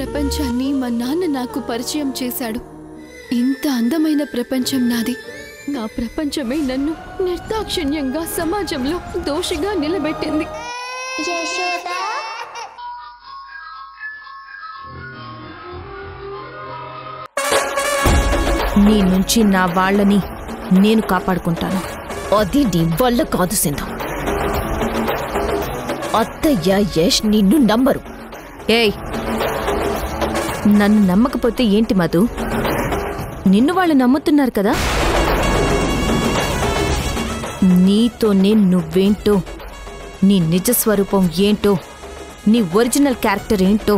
ప్రపంచాన్ని మా నాన్న నాకు పరిచయం చేశాడు. ఇంత అందమైన ప్రపంచం నాది. నా ప్రపంచమే నన్ను నిర్దాక్షిణ్యంగా సమాజంలో దోషిగా నిలబెట్టింది. నీ నుంచి నా వాళ్ళని నేను కాపాడుకుంటాను. అది నీ వల్ల కాదు సింధు. అత్తయ్య యష్ నిన్ను నమ్మరు. ఏయ్, నన్ను నమ్మకపోతే ఏంటి మధు? నిన్ను వాళ్ళు నమ్ముతున్నారు కదా. నీతోనే నువ్వేంటో, నీ నిజస్వరూపం ఏంటో, నీ ఒరిజినల్ క్యారెక్టర్ ఏంటో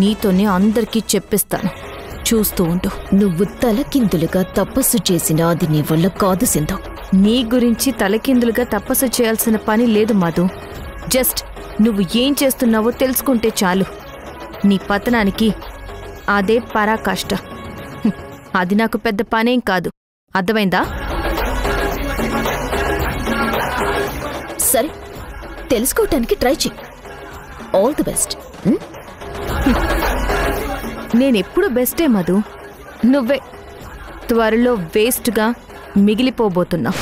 నీతోనే అందరికీ చెప్పిస్తాను. చూస్తూ ఉంటూ. నువ్వు తలకిందులుగా తపస్సు చేసినా అది నీ వల్ల కాదు సింధు. నీ గురించి తలకిందులుగా తపస్సు చేయాల్సిన పని లేదు మధు. జస్ట్ నువ్వు ఏం చేస్తున్నావో తెలుసుకుంటే చాలు. నీ పతనానికి అదే పరాకాష్ట. అది నాకు పెద్ద పనేం కాదు. అర్థమైందా? సరే, తెలుసుకోవటానికి ట్రై చెయ్యి. All the best. నేనెప్పుడు బెస్టే మధు. నువ్వే త్వరలో వేస్ట్గా మిగిలిపోబోతున్నావు.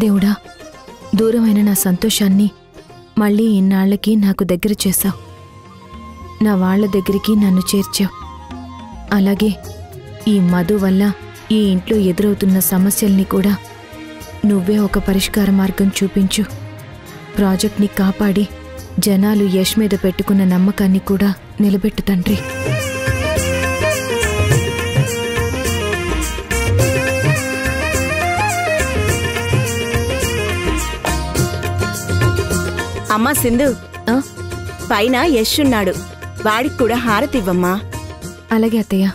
దేవుడా, దూరమైన నా సంతోషాన్ని మళ్ళీ ఇన్నాళ్లకి నాకు దగ్గర చేశావు. నా వాళ్ల దగ్గరికి నన్ను చేర్చావు. అలాగే ఈ మధు వల్ల ఈ ఇంట్లో ఎదురవుతున్న సమస్యల్ని కూడా నువ్వే ఒక పరిష్కార మార్గం చూపించు. ప్రాజెక్ట్ని కాపాడి జనాలు యష్ మీద పెట్టుకున్న నమ్మకాన్ని కూడా నిలబెట్టు తండ్రి. అమ్మా సింధు, పైన యష్ ఉన్నాడు, వాడికి కూడా హారతి ఇవ్వమ్మా. అలాగే అత్తయ్య.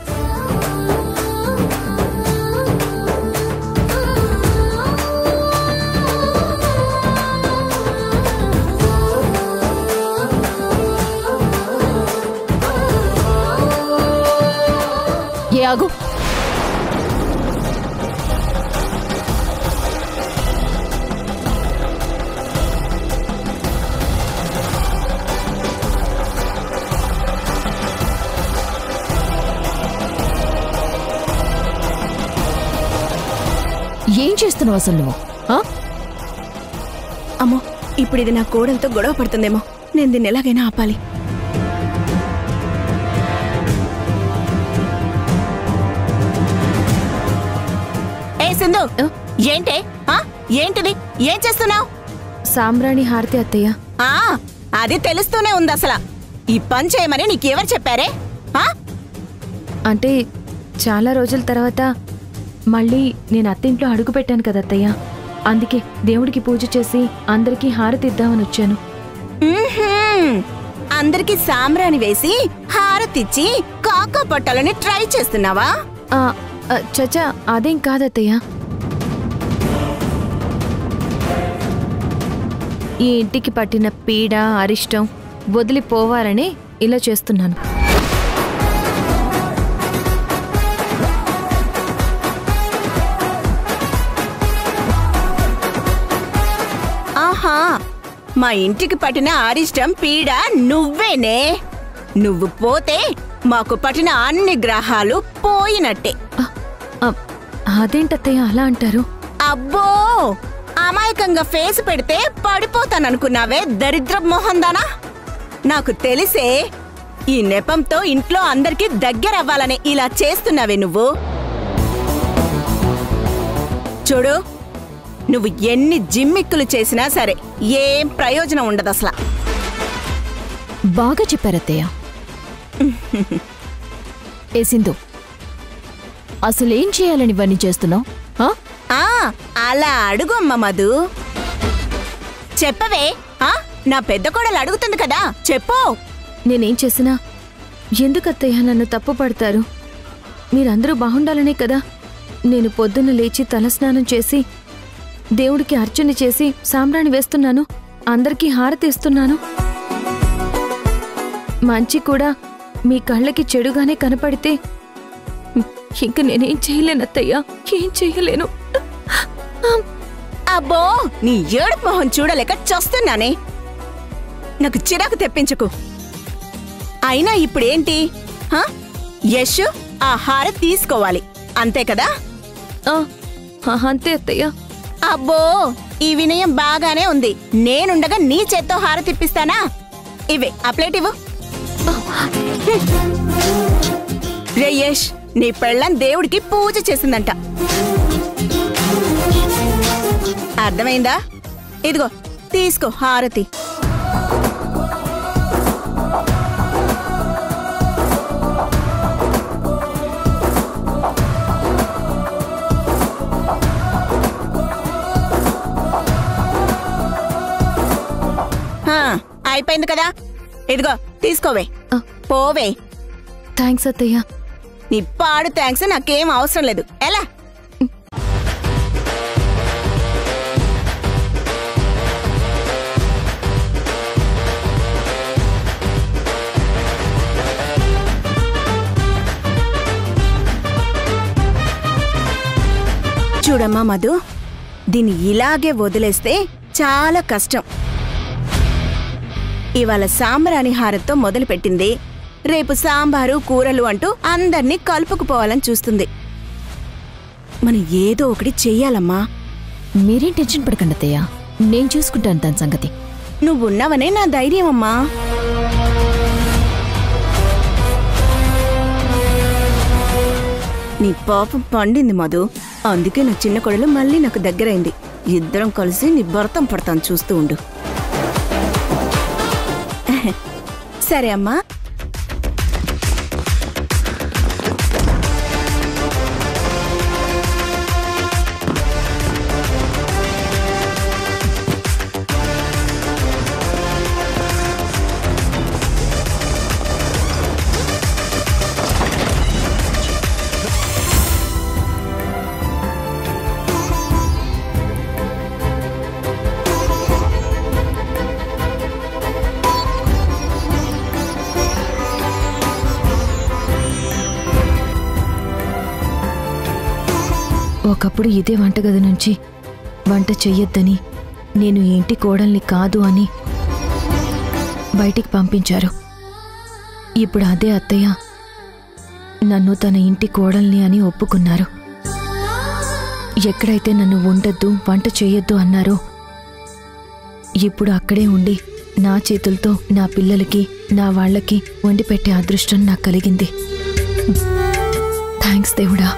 ఏ ఆగు. ఏం చేస్తున్నావు అసలు నువ్వు? అమ్మో, ఇప్పుడు ఇది నా కోడలతో గొడవ పడుతుందేమో. నేను దీన్ని ఎలాగైనా ఆపాలి. ఏ సింధు, ఏంటే? ఏంటిది? ఏం చేస్తున్నావు? సాంబ్రాణి హారతి అత్తయ్య. అది తెలుస్తూనే ఉంది. అసలు ఈ పని చేయమని నీకెవరు చెప్పారే? అంటే చాలా రోజుల తర్వాత మళ్ళీ నేను అత్తింట్లో అడుగు పెట్టాను కదా అత్తయ్య. అందుకే దేవుడికి పూజ చేసి అందరికీ హారతి ఇద్దామని వచ్చాను. అందరికి సాంబ్రాణి వేసి హారతిచ్చి కాకా పట్టాలని ట్రై చేస్తున్నావా? చచ్చా, అదేం కాదత్తయ్య. ఈ ఇంటికి పట్టిన పీడ అరిష్టం వదిలిపోవాలని ఇలా చేస్తున్నాను. మా ఇంటికి పట్టిన అరిష్టం పీడ నువ్వేనే. నువ్వు పోతే మాకు పట్టిన అన్ని గ్రహాలు పోయినట్టే. అ, అదేంటత్తయ్య అలా అంటారు? అబ్బో, అమాయకంగా ఫేస్ పెడితే పడిపోతాననుకున్నావే దరిద్ర మొహందానా. నాకు తెలిసే ఈ నెపంతో ఇంట్లో అందరికీ దగ్గరవ్వాలని ఇలా చేస్తున్నావే నువ్వు. చూడు, నువ్వు ఎన్ని జిమ్మిక్కులు చేసినా సరే ఏం ప్రయోజనం ఉండదు అసలు. బాగా చెప్పారత్తయ్య. ఏ సింధు, అసలేం చేయాలని ఇవన్నీ చేస్తున్నావు? అలా అడుగు అమ్మ మధు. చెప్పవే. నా పెద్ద కోడలు అడుగుతుంది కదా, చెప్పు. నేనేం చేసినా ఎందుకత్తయ్య నన్ను తప్పు పడతారు? మీరందరూ బాగుండాలనే కదా నేను పొద్దున్న లేచి తలస్నానం చేసి దేవుడికి అర్చన చేసి సాంబ్రాణి వేస్తున్నాను, అందరికీ హారతి ఇస్తున్నాను. మంచి కూడా మీ కళ్ళకి చెడుగానే కనపడితే ఇంక నేనేం చేయలేనత్తయ్యా, ఏం చెయ్యలేను. అబ్బో, నీ ఏడుపు మొహం చూడలేక చస్తున్నానే. నాకు చిరాకు తెప్పించకు. అయినా ఇప్పుడేంటి? యశ్ ఆ హారతి తీసుకోవాలి అంతే కదా? అంతే అత్తయ్య. అబ్బో, ఈ వినయం బాగానే ఉంది. నేనుండగా నీ చేత్తో హారతి ఇప్పిస్తానా? ఇవే ఆ ప్లేట్ ఇవ్వు. రే యశ్, నీ పెళ్ళం దేవుడికి పూజ చేసిందంట, అర్థమైందా? ఇదిగో తీసుకో హారతి. అయిపోయింది కదా, ఇదిగో తీసుకోవే. పోవే. థ్యాంక్స్ అత్తయ్య. నీ పాడు థ్యాంక్స్ నాకేం అవసరం లేదు. ఎలా? చూడమ్మా మధు, దీన్ని ఇలాగే వదిలేస్తే చాలా కష్టం. ఇవాళ సాంబ్రాణి హారతితో మొదలుపెట్టింది, రేపు సాంబారు కూరలు అంటూ అందర్నీ కలుపుకుపోవాలని చూస్తుంది. మనం ఏదో ఒకటి చెయ్యాలమ్మా. మీరేం టెన్షన్ పడకండి అత్తయ్య, నేను చూసుకుంటాను దాని సంగతి. నువ్వున్నావనే నా ధైర్యం అమ్మా. నీ పాపం పండింది మధు, అందుకే నా చిన్న కొడలు మళ్ళీ నాకు దగ్గరైంది. ఇద్దరం కలిసి నీ భర్తం పడతాను, చూస్తూ ఉండు. సరే అమ్మా. ఒకప్పుడు ఇదే వంటగది నుంచి వంట చెయ్యొద్దని, నేను ఈ ఇంటి కోడల్ని కాదు అని బయటికి పంపించారు. ఇప్పుడు అదే అత్తయ్య నన్ను తన ఇంటి కోడల్ని అని ఒప్పుకున్నారు. ఎక్కడైతే నన్ను ఉండొద్దు, వంట చెయ్యొద్దు అన్నారో ఇప్పుడు అక్కడే ఉండి నా చేతులతో నా పిల్లలకి, నా వాళ్లకి వండి పెట్టే అదృష్టం నాకు కలిగింది. థ్యాంక్స్ దేవుడా.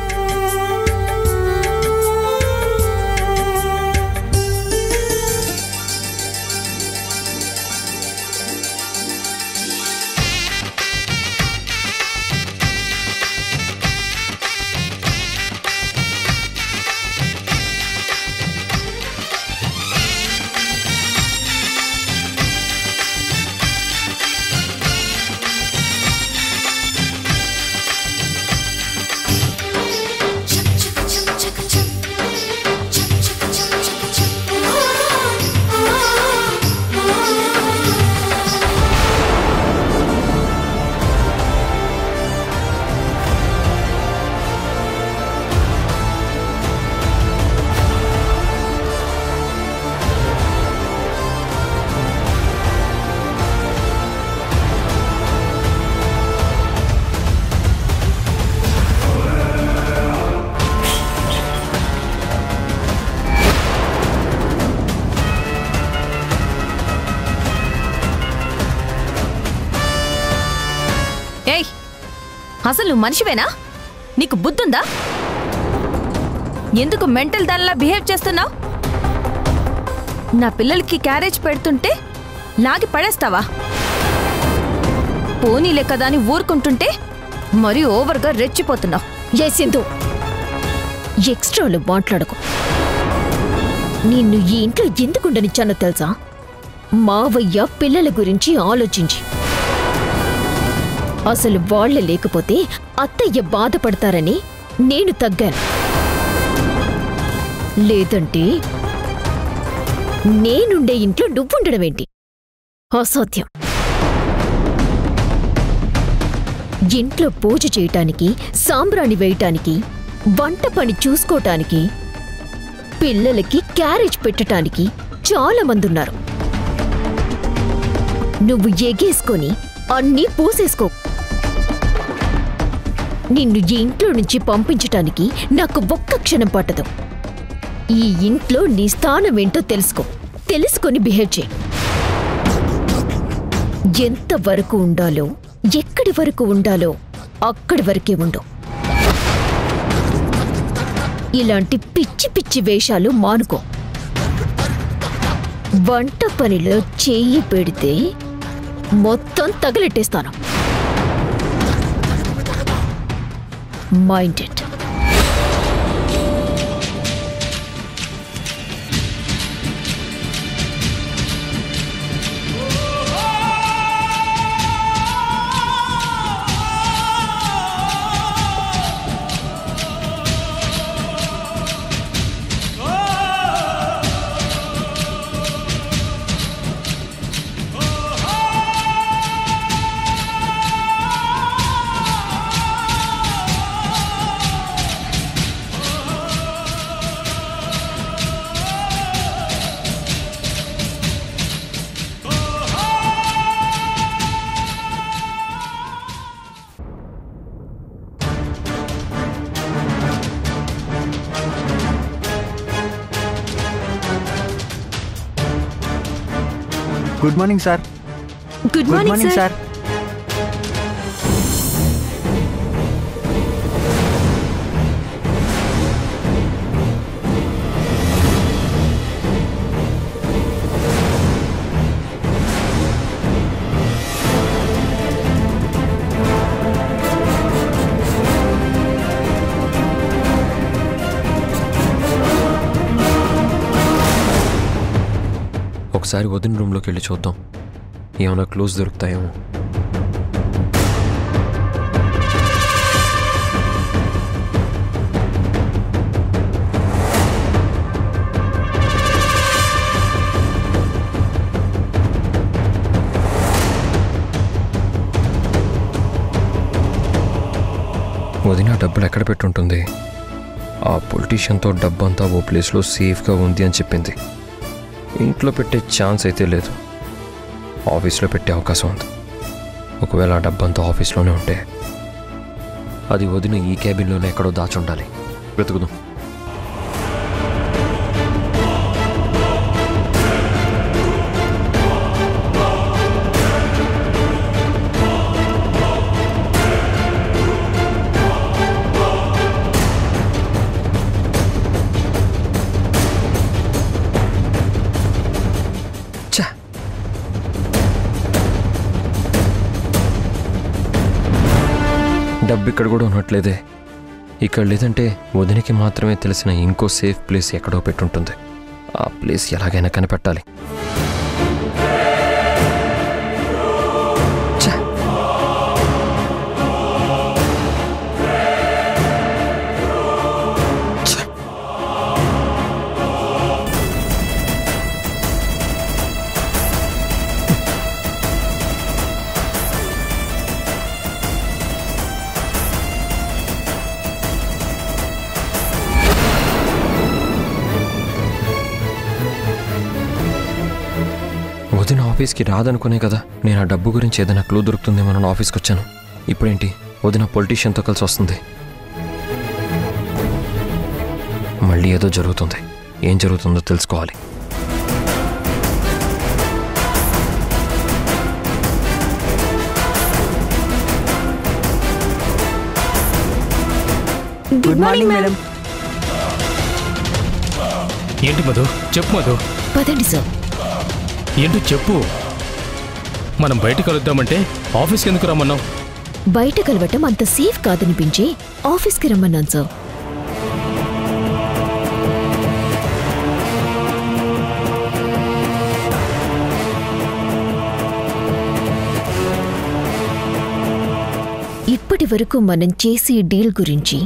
అసలు నువ్వు మనిషివేనా? నీకు బుద్ధుందా? ఎందుకు మెంటల్ దానిలా బిహేవ్ చేస్తున్నావు? నా పిల్లలకి క్యారేజ్ పెడుతుంటే లాగి పడేస్తావా? పోనీలే కదా అని ఊరుకుంటుంటే మరీ ఓవర్గా రెచ్చిపోతున్నావు. ఏ సింధు, ఎక్స్ట్రాలు మాట్లాడకు. నిన్ను ఈ ఇంట్లో ఎందుకుండనిచ్చానో తెలుసా? మావయ్య పిల్లల గురించి ఆలోచించి. అసలు వాళ్ళే లేకపోతే అత్తయ్య బాధపడతారని నేను తగ్గాను. లేదంటే నేనుండే ఇంట్లో నువ్వుండడమేంటి? అసాధ్యం. ఇంట్లో పూజ చేయటానికి, సాంబ్రాణి వేయటానికి, వంట పని చూసుకోటానికి, పిల్లలకి క్యారేజ్ పెట్టటానికి చాలా మందున్నారు. నువ్వు ఎగేసుకొని అన్నీ పూసేసుకో. నిన్ను ఈ ఇంట్లో నుంచి పంపించటానికి నాకు ఒక్క క్షణం పట్టదు. ఈ ఇంట్లో నీ స్థానం ఏంటో తెలుసుకొని బిహేవ్ చేయి. ఎంతవరకు ఉండాలో, ఎక్కడి వరకు ఉండాలో అక్కడి వరకే ఉండు. ఇలాంటి పిచ్చి పిచ్చి వేషాలు మానుకో. వంట పనిలో చెయ్యి పెడితే మొత్తం తగలెట్టేస్తాను. Mind it. Good morning sir. Good morning sir. ఒకసారి వదిన రూమ్లోకి వెళ్ళి చూద్దాం, ఏమైనా క్లోజ్ దొరుకుతాయేమో. వదిన డబ్బులు ఎక్కడ పెట్టుంటుంది? ఆ పొలిటీషియన్తో డబ్బంతా ఓ ప్లేస్లో సేఫ్గా ఉంది అని చెప్పింది. ఇంట్లో పెట్టే ఛాన్స్ అయితే లేదు, ఆఫీస్లో పెట్టే అవకాశం ఉంది. ఒకవేళ ఆ డబ్బంతా ఆఫీస్లోనే ఉంటే అది వదిన ఈ క్యాబిన్లోనే ఎక్కడో దాచుండాలి. వెతుకుదాం. డబ్బు ఇక్కడ కూడా ఉన్నట్లేదే. ఇక్కడ లేదంటే వదినికి మాత్రమే తెలిసిన ఇంకో సేఫ్ ప్లేస్ ఎక్కడో పెట్టుంటుంది. ఆ ప్లేస్ ఎలాగైనా కనిపెట్టాలి. వదిన ఆఫీస్కి రాదనుకునే కదా నేను ఆ డబ్బు గురించి ఏదైనా క్లూ దొరుకుతుందేమో నేను ఆఫీస్కి వచ్చాను. ఇప్పుడేంటి వదిన పొలిటీషియన్తో కలిసి వస్తుంది? మళ్ళీ ఏదో జరుగుతుంది. ఏం జరుగుతుందో తెలుసుకోవాలి. Good morning madam. ఏంటి మధు? చెప్పు మధు. పదండి సార్. ఏంటో చెప్పు. మనం బయట కలుద్దామంటే ఆఫీస్కి ఎందుకు రమ్మన్నావు? బయట కలవటం అంత సేఫ్ కాదనిపించి ఆఫీస్కి రమ్మన్నాను సార్. ఇప్పటి వరకు మనం చేసే డీల్ గురించి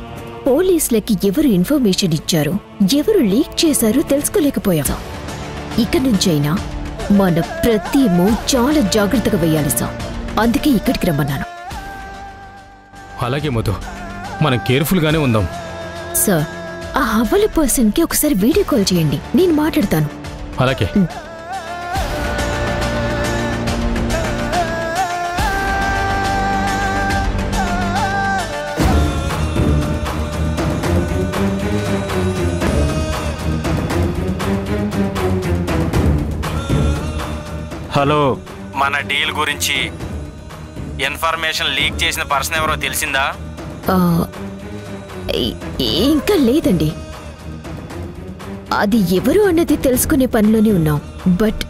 పోలీసులకి ఎవరు ఇన్ఫర్మేషన్ ఇచ్చారో, ఎవరు లీక్ చేశారో తెలుసుకోలేకపోయాం. ఇక నుంచైనా మన ప్రతి మూవ్ చాలా జాగ్రత్తగా వేయాలి సార్. అందుకే ఇక్కడికి రమ్మన్నాను. అలాగే మధు, మనం కేర్ఫుల్గానే ఉందాం. సార్, ఆ హవాలా పర్సన్కి ఒకసారి వీడియో కాల్ చేయండి, నేను మాట్లాడతాను. అలాగే. హలో, మన డీల్ గురించి ఇన్ఫర్మేషన్ లీక్ చేసిన పర్సన్ ఎవరో తెలిసిందా? ఇంకా లేదండి. అది ఎవరు అన్నది తెలుసుకునే పనిలోనే ఉన్నాం. బట్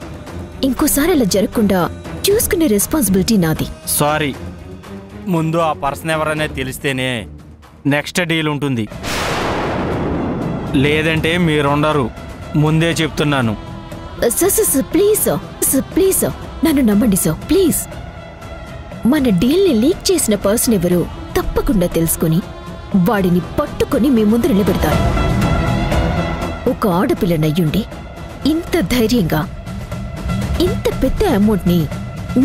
ఇంకోసారి అలా జరగకుండా చూసుకునే రెస్పాన్సిబిలిటీ నాది. సారీ, ముందు ఆ పర్సన్ ఎవరనే తెలిస్తేనే నెక్స్ట్ డీల్ ఉంటుంది, లేదంటే మీరుండరు. ముందే చెప్తున్నాను. Sir please sir, please sir, నన్ను నమ్మండి సార్, ప్లీజ్. మన డీల్ని లీక్ చేసిన పర్సన్ ఎవరో తప్పకుండా తెలుసుకుని వాడిని పట్టుకొని మీ ముందు నిలబెడతాను. ఒక ఆడపిల్లనయ్యుండి ఇంత ధైర్యంగా ఇంత పెద్ద అమౌంట్ని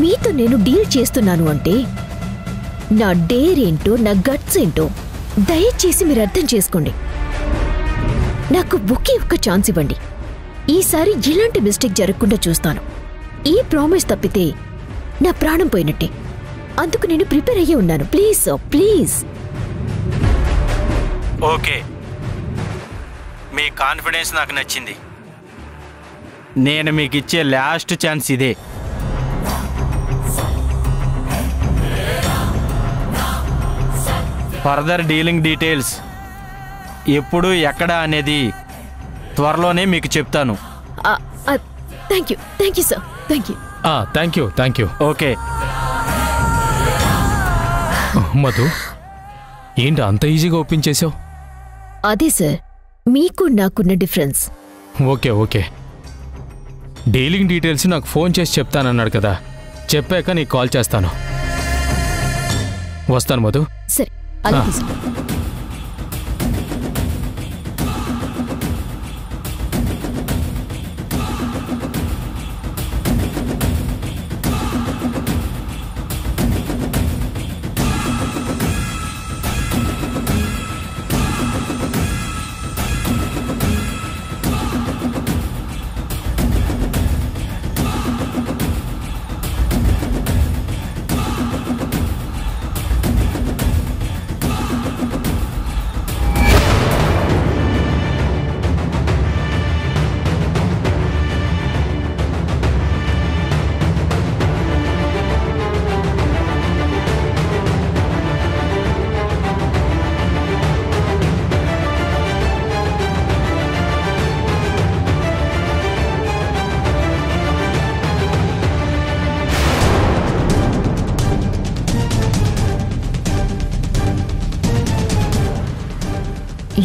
మీతో నేను డీల్ చేస్తున్నాను అంటే నా డేర్ ఏంటో, నా గట్స్ ఏంటో దయచేసి మీరు అర్థం చేసుకోండి. నాకు ఒకే ఒక్క ఛాన్స్ ఇవ్వండి. ఈసారి ఇలాంటి మిస్టేక్ జరగకుండా చూస్తాను. ఈ ప్రామిస్ తప్పితే నా ప్రాణం పోయినట్టే. అందుకు నేను ప్రిపేర్ అయ్యే ఉన్నాను. Please sir, please. Okay, me confidence నాకు నచ్చింది. నేను మీకు ఇచ్చే లాస్ట్ ఛాన్స్ ఇదే. ఫర్దర్ డీలింగ్ డీటెయిల్స్ ఎప్పుడు, ఎక్కడ అనేది త్వరలోనే మీకు చెప్తాను. Thank you sir, thank you. Okay Madhu, ఏంటి అంత ఈజీగా ఒప్పించేసావు? అదే సార్, మీకు నాకున్న డిఫరెన్స్. ఓకే. డీలింగ్ డీటెయిల్స్ నాకు ఫోన్ చేసి చెప్తానన్నాడు కదా, చెప్పాక నీకు కాల్ చేస్తాను. వస్తాను మధు. సరే, అలాగే సార్.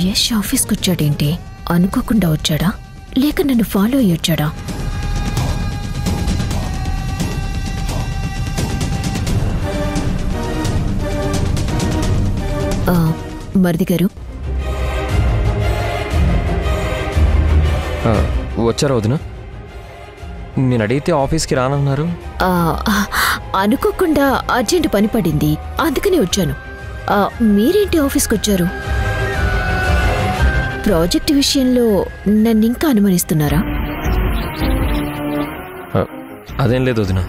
యష్ ఆఫీస్కి వచ్చాడేంటి? అనుకోకుండా వచ్చాడా, లేక నన్ను ఫాలో అయ్యి వచ్చాడా? మరిది గారు వచ్చారా వదిన? నేను అడిగితే ఆఫీస్కి రానన్నారు. అనుకోకుండా అర్జెంట్ పని పడింది, అందుకనే వచ్చాను. మీరేంటి ఆఫీస్కి వచ్చారు? ప్రాజెక్ట్ విషయంలో నన్ను ఇంకా అనుమానిస్తున్నారా? అదేం లేదు వదిన,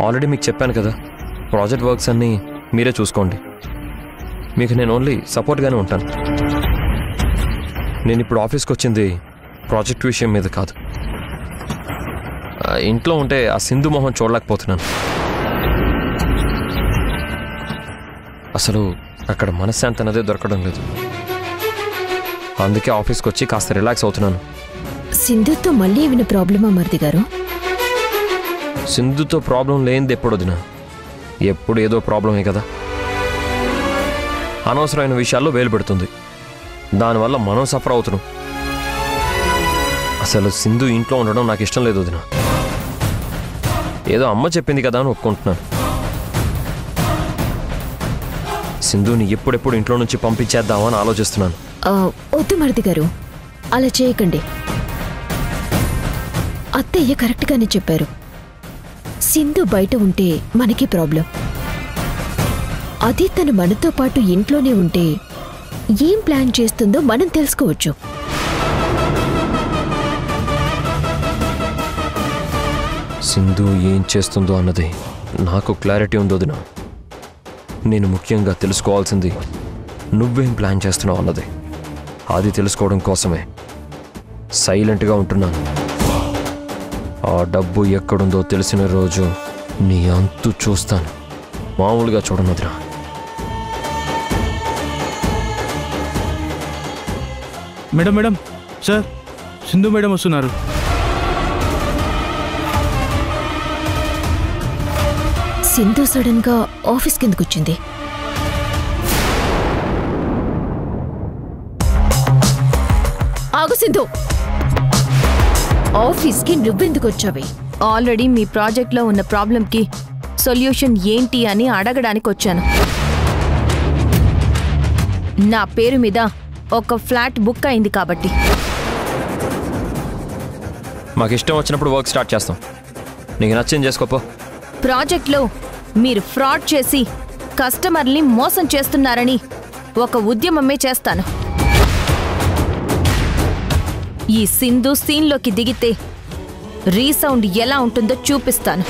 ఆల్రెడీ మీకు చెప్పాను కదా, ప్రాజెక్ట్ వర్క్స్ అన్నీ మీరే చూసుకోండి. మీకు నేను ఓన్లీ సపోర్ట్గానే ఉంటాను. నేను ఇప్పుడు ఆఫీస్కి వచ్చింది ప్రాజెక్ట్ విషయం మీద కాదు. ఇంట్లో ఉంటే ఆ సింధు మొహం చూడలేకపోతున్నాను. అసలు అక్కడ మనశ్శాంతి అనేది దొరకడం లేదు. అందుకే ఆఫీస్కి వచ్చి కాస్త రిలాక్స్ అవుతున్నాను. సింధుతో మళ్ళీ ఏమైనా ప్రాబ్లమా మరిది గారు? సింధుతో ప్రాబ్లం లేనిది ఎప్పుడు వదినా? ఎప్పుడు ఏదో ప్రాబ్లమే కదా. అనవసరమైన విషయాల్లో వేలు పెడుతుంది, దానివల్ల మనం సఫర్ అవుతున్నాం. అసలు సింధు ఇంట్లో ఉండడం నాకు ఇష్టం లేదు వదినా. ఏదో అమ్మ చెప్పింది కదా అని ఒప్పుకుంటున్నాను. సింధుని ఎప్పుడెప్పుడు ఇంట్లో నుంచి పంపించేద్దామని ఆలోచిస్తున్నాను. వద్దు మరిది గారు, అలా చేయకండి. అత్తయ్య కరెక్ట్గానే చెప్పారు. సింధు బయట ఉంటే మనకి ప్రాబ్లం. అది తను మనతో పాటు ఇంట్లోనే ఉంటే ఏం ప్లాన్ చేస్తుందో మనం తెలుసుకోవచ్చు. సింధు ఏం చేస్తుందో అన్నది నాకు క్లారిటీ ఉంది వదినా. నేను ముఖ్యంగా తెలుసుకోవాల్సింది నువ్వేం ప్లాన్ చేస్తున్నావు అన్నది. అది తెలుసుకోవడం కోసమే సైలెంట్గా ఉంటున్నాను. ఆ డబ్బు ఎక్కడుందో తెలిసిన రోజు నీ అంతు చూస్తాను. మామూలుగా చూడను వదినా. Madam madam, sir Sindhu madam వస్తున్నారు. సింధు సడన్ గా ఆఫీస్ కిందకు వచ్చింది. ఆగు సింధు, ఆఫీస్కి నువ్వెందుకు వచ్చావి? ఆల్రెడీ మీ ప్రాజెక్ట్లో ఉన్న ప్రాబ్లంకి సొల్యూషన్ ఏంటి అని అడగడానికి వచ్చాను. నా పేరు మీద ఒక ఫ్లాట్ బుక్ అయింది కాబట్టి. మాకు ఇష్టం వచ్చినప్పుడు వర్క్ స్టార్ట్ చేస్తాం. నీకు నచ్చింది చేసుకోపో. ప్రాజెక్ట్లో మీరు ఫ్రాడ్ చేసి కస్టమర్ని మోసం చేస్తున్నారని ఒక ఉద్యమమే చేస్తాను. ఈ సింధు సీన్లోకి దిగితే రీసౌండ్ ఎలా ఉంటుందో చూపిస్తాను.